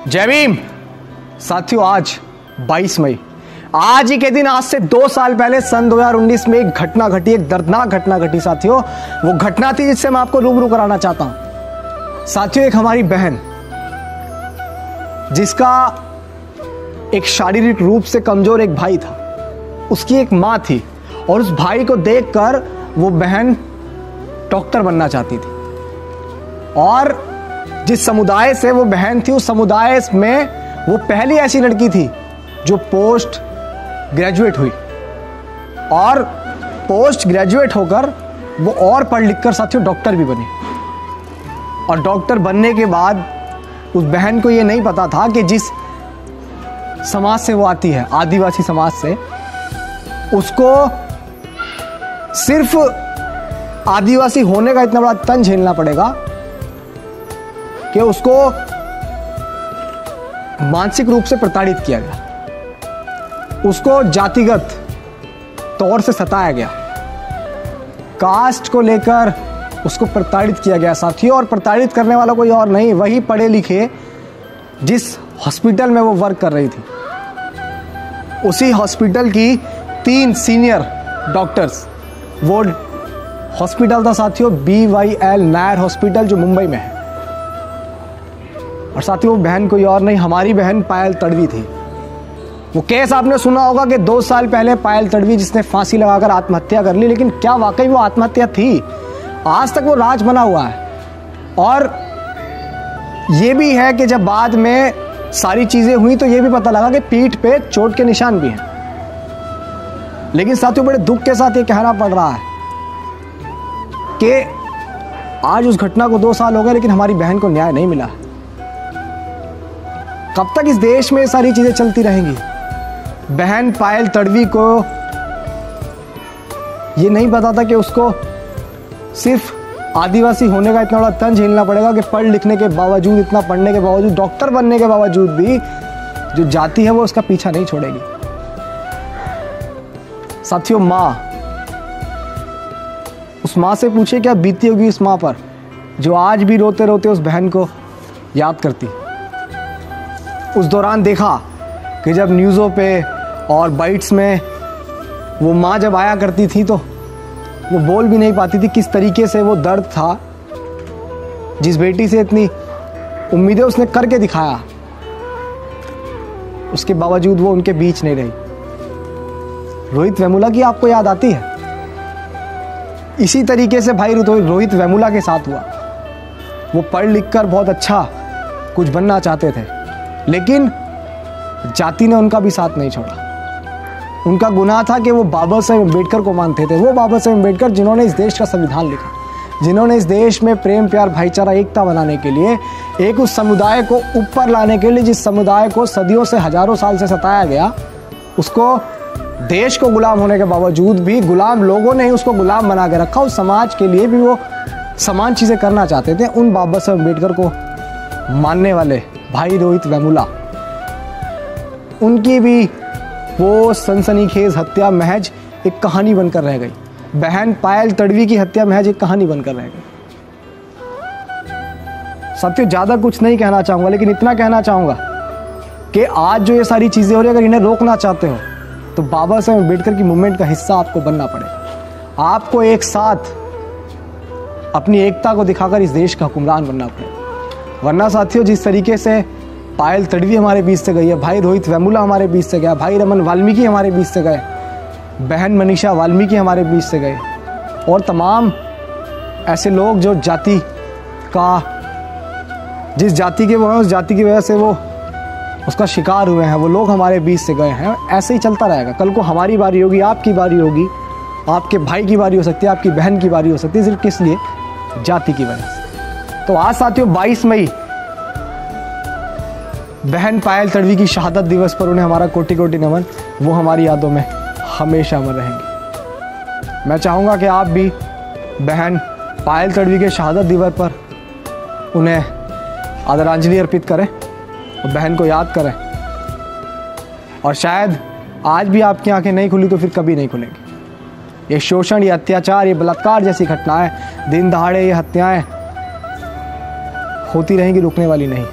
जय भीम साथियों। आज 22 मई, आज ही के दिन, आज से 2 साल पहले सन 2019 में एक घटना घटी, एक दर्दनाक घटना घटी साथियों। वो घटना थी जिससे मैं आपको रूबरू कराना चाहता हूं साथियों। एक हमारी बहन जिसका एक शारीरिक रूप से कमजोर एक भाई था, उसकी एक मां थी और उस भाई को देखकर वो बहन डॉक्टर बनना चाहती थी। और जिस समुदाय से वो बहन थी, उस समुदाय में वो पहली ऐसी लड़की थी जो पोस्ट ग्रेजुएट हुई और पोस्ट ग्रेजुएट होकर वो और पढ़ लिख कर साथियों डॉक्टर भी बनी। और डॉक्टर बनने के बाद उस बहन को ये नहीं पता था कि जिस समाज से वो आती है, आदिवासी समाज से, उसको सिर्फ आदिवासी होने का इतना बड़ा तंज झेलना पड़ेगा कि उसको मानसिक रूप से प्रताड़ित किया गया, उसको जातिगत तौर से सताया गया, कास्ट को लेकर उसको प्रताड़ित किया गया साथियों। और प्रताड़ित करने वाला कोई और नहीं, वही पढ़े लिखे जिस हॉस्पिटल में वो वर्क कर रही थी, उसी हॉस्पिटल की 3 सीनियर डॉक्टर्स। वो हॉस्पिटल था साथियों BYL नायर हॉस्पिटल, जो मुंबई में है। और साथियों वो बहन कोई और नहीं, हमारी बहन पायल तड़वी थी। वो केस आपने सुना होगा कि 2 साल पहले पायल तड़वी जिसने फांसी लगाकर आत्महत्या कर ली, लेकिन क्या वाकई वो आत्महत्या थी? आज तक वो राज बना हुआ है। और ये भी है कि जब बाद में सारी चीजें हुई तो ये भी पता लगा कि पीठ पे चोट के निशान भी हैं। लेकिन साथियों बड़े दुख के साथ ये कहना पड़ रहा है कि आज उस घटना को 2 साल हो गए, लेकिन हमारी बहन को न्याय नहीं मिला। कब तक इस देश में ये सारी चीजें चलती रहेंगी? बहन पायल तड़वी को ये नहीं पता था कि उसको सिर्फ आदिवासी होने का इतना बड़ा तंज झेलना पड़ेगा कि पढ़ लिखने के बावजूद, इतना पढ़ने के बावजूद, डॉक्टर बनने के बावजूद भी जो जाति है वो उसका पीछा नहीं छोड़ेगी। साथियों माँ, उस माँ से पूछे क्या बीती होगी इस माँ पर, जो आज भी रोते रोते उस बहन को याद करती। उस दौरान देखा कि जब न्यूज़ों पे और बाइट्स में वो माँ जब आया करती थी तो वो बोल भी नहीं पाती थी। किस तरीके से वो दर्द था, जिस बेटी से इतनी उम्मीदें उसने करके दिखाया, उसके बावजूद वो उनके बीच नहीं रही। रोहित वेमुला की आपको याद आती है? इसी तरीके से भाई रोहित वेमुला के साथ हुआ। वो पढ़ लिख कर बहुत अच्छा कुछ बनना चाहते थे, लेकिन जाति ने उनका भी साथ नहीं छोड़ा। उनका गुनाह था कि वो बाबा साहेब अम्बेडकर को मानते थे। वो बाबा साहेब अम्बेडकर जिन्होंने इस देश का संविधान लिखा, जिन्होंने इस देश में प्रेम प्यार भाईचारा एकता बनाने के लिए, एक उस समुदाय को ऊपर लाने के लिए, जिस समुदाय को सदियों से हजारों साल से सताया गया, उसको देश को गुलाम होने के बावजूद भी गुलाम लोगों ने ही उसको गुलाम बना के रखा। उस समाज के लिए भी वो समान चीज़ें करना चाहते थे। उन बाबा साहेब अम्बेडकर को मानने वाले भाई रोहित वेमुला, उनकी भी वो सनसनीखेज हत्या महज एक कहानी बनकर रह गई। बहन पायल तड़वी की हत्या महज एक कहानी बनकर रह गई। साथियों ज़्यादा कुछ नहीं कहना चाहूँगा, लेकिन इतना कहना चाहूँगा कि आज जो ये सारी चीज़ें हो रही है, अगर इन्हें रोकना चाहते हो तो बाबा साहेब अम्बेडकर की मूवमेंट का हिस्सा आपको बनना पड़ेगा। आपको एक साथ अपनी एकता को दिखाकर इस देश का हुक्मरान बनना पड़ेगा। वरना साथियों जिस तरीके से पायल तड़वी हमारे बीच से गई है, भाई रोहित वेमुला हमारे बीच से गया, भाई रमन वाल्मीकि हमारे बीच से गए, बहन मनीषा वाल्मीकि हमारे बीच से गए, और तमाम ऐसे लोग जो जाति का, जिस जाति के वो हैं, उस जाति की वजह से वो उसका शिकार हुए हैं, वो लोग हमारे बीच से गए हैं। ऐसे ही चलता रहेगा। कल को हमारी बारी होगी, आपकी बारी होगी, आपके भाई की बारी हो सकती है, आपकी बहन की बारी हो सकती है, सिर्फ किस लिए? जाति की वजह से। तो आज साथियों 22 मई बहन पायल तड़वी की शहादत दिवस पर उन्हें हमारा कोटि कोटि नमन। वो हमारी यादों में हमेशा अमर रहेंगे। मैं चाहूँगा कि आप भी बहन पायल तड़वी के शहादत दिवस पर उन्हें आदरांजलि अर्पित करें और बहन को याद करें। और शायद आज भी आपकी आंखें नहीं खुली तो फिर कभी नहीं खुलेंगी। ये शोषण, ये अत्याचार, ये बलात्कार जैसी घटनाएं, दिन दहाड़े ये हत्याएं होती रहेंगी, रुकने वाली नहीं।